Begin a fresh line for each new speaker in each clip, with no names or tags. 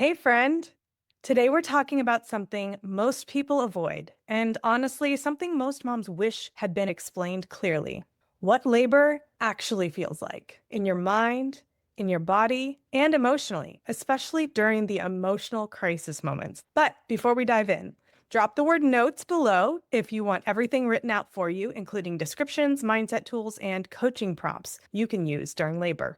Hey, friend. Today we're talking about something most people avoid, and honestly, something most moms wish had been explained clearly. What labor actually feels like in your mind, in your body, and emotionally, especially during the emotional crisis moments. But before we dive in, drop the word notes below if you want everything written out for you, including descriptions, mindset tools, and coaching prompts you can use during labor.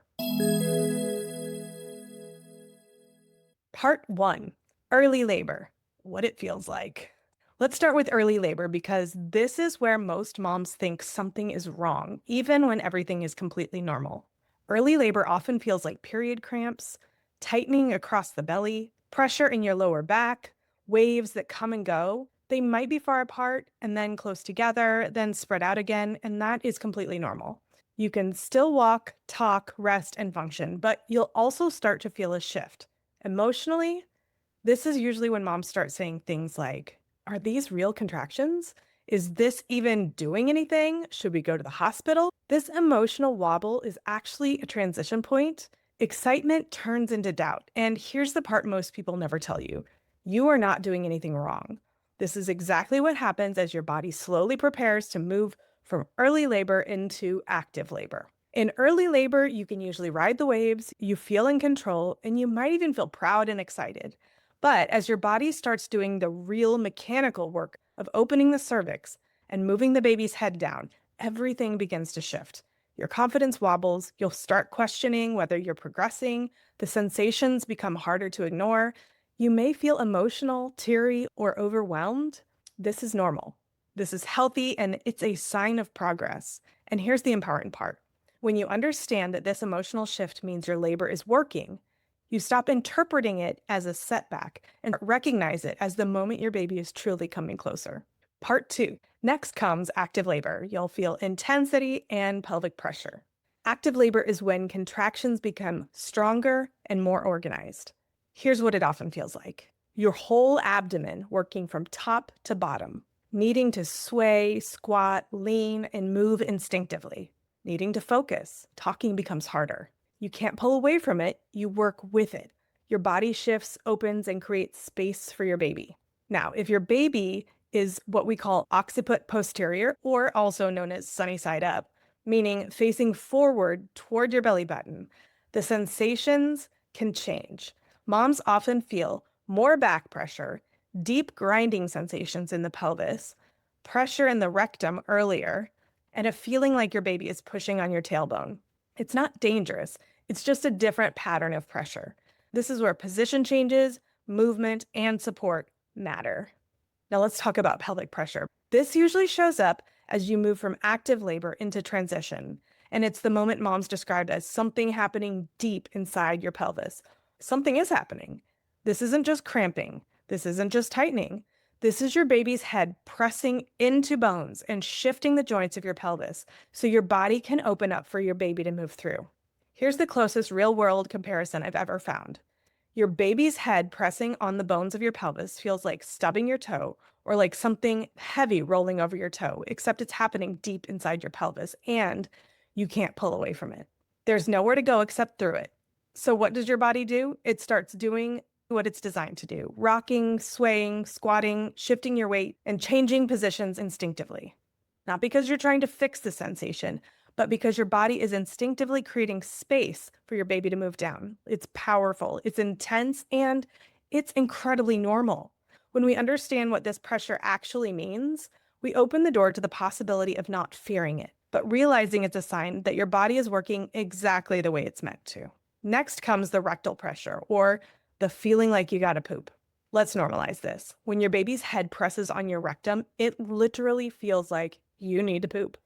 Part one, early labor, what it feels like. Let's start with early labor because this is where most moms think something is wrong, even when everything is completely normal. Early labor often feels like period cramps, tightening across the belly, pressure in your lower back, waves that come and go. They might be far apart and then close together, then spread out again, and that is completely normal. You can still walk, talk, rest, and function, but you'll also start to feel a shift. Emotionally, this is usually when moms start saying things like, are these real contractions? Is this even doing anything? Should we go to the hospital? This emotional wobble is actually a transition point. Excitement turns into doubt. And here's the part most people never tell you: you are not doing anything wrong. This is exactly what happens as your body slowly prepares to move from early labor into active labor. In early labor, you can usually ride the waves, you feel in control, and you might even feel proud and excited. But as your body starts doing the real mechanical work of opening the cervix and moving the baby's head down, everything begins to shift. Your confidence wobbles, you'll start questioning whether you're progressing, the sensations become harder to ignore. You may feel emotional, teary, or overwhelmed. This is normal. This is healthy and it's a sign of progress. And here's the important part: when you understand that this emotional shift means your labor is working, you stop interpreting it as a setback and recognize it as the moment your baby is truly coming closer. Part two. Next comes active labor. You'll feel intensity and pelvic pressure. Active labor is when contractions become stronger and more organized. Here's what it often feels like: your whole abdomen working from top to bottom, needing to sway, squat, lean, and move instinctively, needing to focus. Talking becomes harder. You can't pull away from it, you work with it. Your body shifts, opens, and creates space for your baby. Now, if your baby is what we call occiput posterior, or also known as sunny side up, meaning facing forward toward your belly button, the sensations can change. Moms often feel more back pressure, deep grinding sensations in the pelvis, pressure in the rectum earlier, and a feeling like your baby is pushing on your tailbone. It's not dangerous, it's just a different pattern of pressure. This is where position changes, movement, and support matter. Now let's talk about pelvic pressure. This usually shows up as you move from active labor into transition, and it's the moment moms described as something happening deep inside your pelvis. Something is happening. This isn't just cramping. This isn't just tightening. This is your baby's head pressing into bones and shifting the joints of your pelvis so your body can open up for your baby to move through. Here's the closest real-world comparison I've ever found. Your baby's head pressing on the bones of your pelvis feels like stubbing your toe or like something heavy rolling over your toe, except it's happening deep inside your pelvis and you can't pull away from it. There's nowhere to go except through it. So, what does your body do? It starts doing what it's designed to do: rocking, swaying, squatting, shifting your weight, and changing positions instinctively. Not because you're trying to fix the sensation, but because your body is instinctively creating space for your baby to move down. It's powerful, it's intense, and it's incredibly normal. When we understand what this pressure actually means, we open the door to the possibility of not fearing it, but realizing it's a sign that your body is working exactly the way it's meant to. Next comes the rectal pressure, or the feeling like you gotta poop. Let's normalize this. When your baby's head presses on your rectum, it literally feels like you need to poop.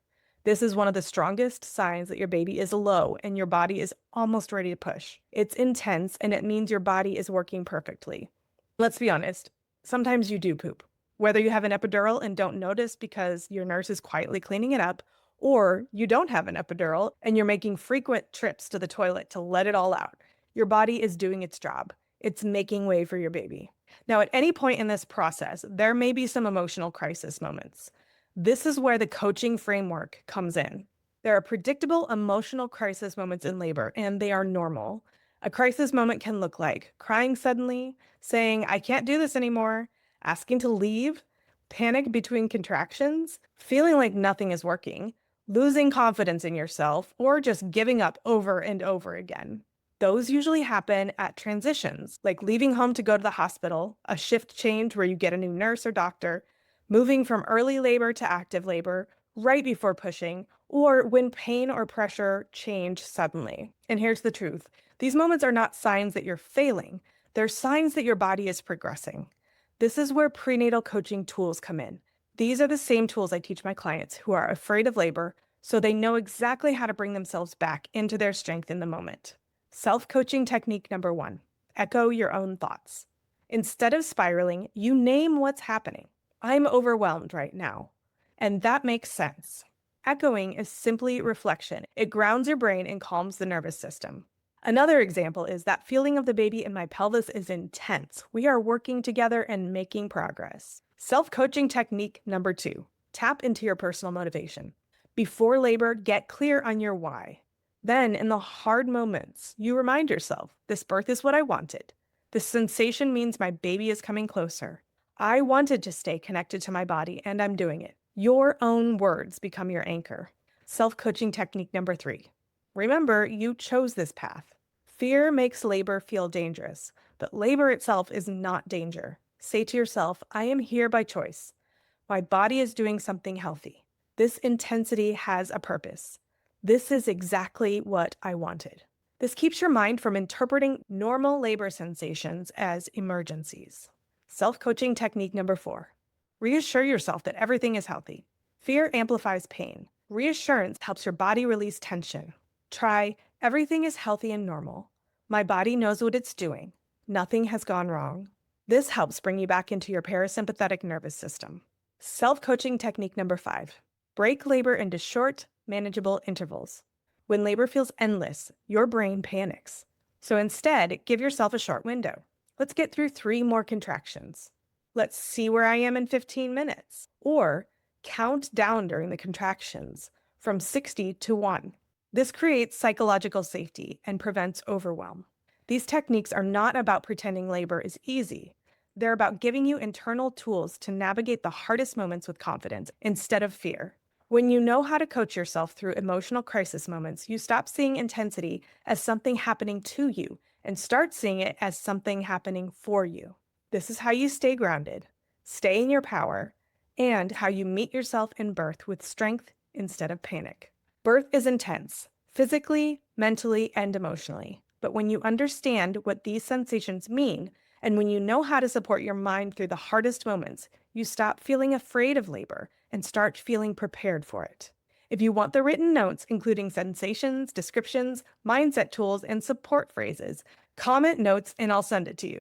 This is one of the strongest signs that your baby is low and your body is almost ready to push. It's intense and it means your body is working perfectly. Let's be honest, sometimes you do poop. Whether you have an epidural and don't notice because your nurse is quietly cleaning it up, or you don't have an epidural and you're making frequent trips to the toilet to let it all out. Your body is doing its job. It's making way for your baby. Now, at any point in this process, there may be some emotional crisis moments. This is where the coaching framework comes in. There are predictable emotional crisis moments in labor, and they are normal. A crisis moment can look like crying suddenly, saying, I can't do this anymore, asking to leave, panic between contractions, feeling like nothing is working, losing confidence in yourself, or just giving up over and over again. Those usually happen at transitions, like leaving home to go to the hospital, a shift change where you get a new nurse or doctor, moving from early labor to active labor, right before pushing, or when pain or pressure change suddenly. And here's the truth. These moments are not signs that you're failing. They're signs that your body is progressing. This is where prenatal coaching tools come in. These are the same tools I teach my clients who are afraid of labor so they know exactly how to bring themselves back into their strength in the moment. Self-coaching technique number 1, echo your own thoughts. Instead of spiraling, you name what's happening. I'm overwhelmed right now. And that makes sense. Echoing is simply reflection. It grounds your brain and calms the nervous system. Another example is that feeling of the baby in my pelvis is intense. We are working together and making progress. Self-coaching technique number 2, tap into your personal motivation. Before labor, get clear on your why. Then, in the hard moments, you remind yourself, this birth is what I wanted. This sensation means my baby is coming closer. I wanted to stay connected to my body, and I'm doing it. Your own words become your anchor. Self-coaching technique number 3. Remember, you chose this path. Fear makes labor feel dangerous, but labor itself is not danger. Say to yourself, I am here by choice. My body is doing something healthy. This intensity has a purpose. This is exactly what I wanted. This keeps your mind from interpreting normal labor sensations as emergencies. Self-coaching technique number 4. Reassure yourself that everything is healthy. Fear amplifies pain. Reassurance helps your body release tension. Try, everything is healthy and normal. My body knows what it's doing. Nothing has gone wrong. This helps bring you back into your parasympathetic nervous system. Self-coaching technique number 5. Break labor into short, manageable intervals. When labor feels endless, your brain panics. So instead, give yourself a short window. Let's get through 3 more contractions. Let's see where I am in 15 minutes. Or count down during the contractions from 60 to 1. This creates psychological safety and prevents overwhelm. These techniques are not about pretending labor is easy. They're about giving you internal tools to navigate the hardest moments with confidence instead of fear. When you know how to coach yourself through emotional crisis moments, you stop seeing intensity as something happening to you and start seeing it as something happening for you. This is how you stay grounded, stay in your power, and how you meet yourself in birth with strength instead of panic. Birth is intense, physically, mentally, and emotionally. But when you understand what these sensations mean, and when you know how to support your mind through the hardest moments, you stop feeling afraid of labor and start feeling prepared for it. If you want the written notes, including sensations, descriptions, mindset tools, and support phrases, comment notes and I'll send it to you.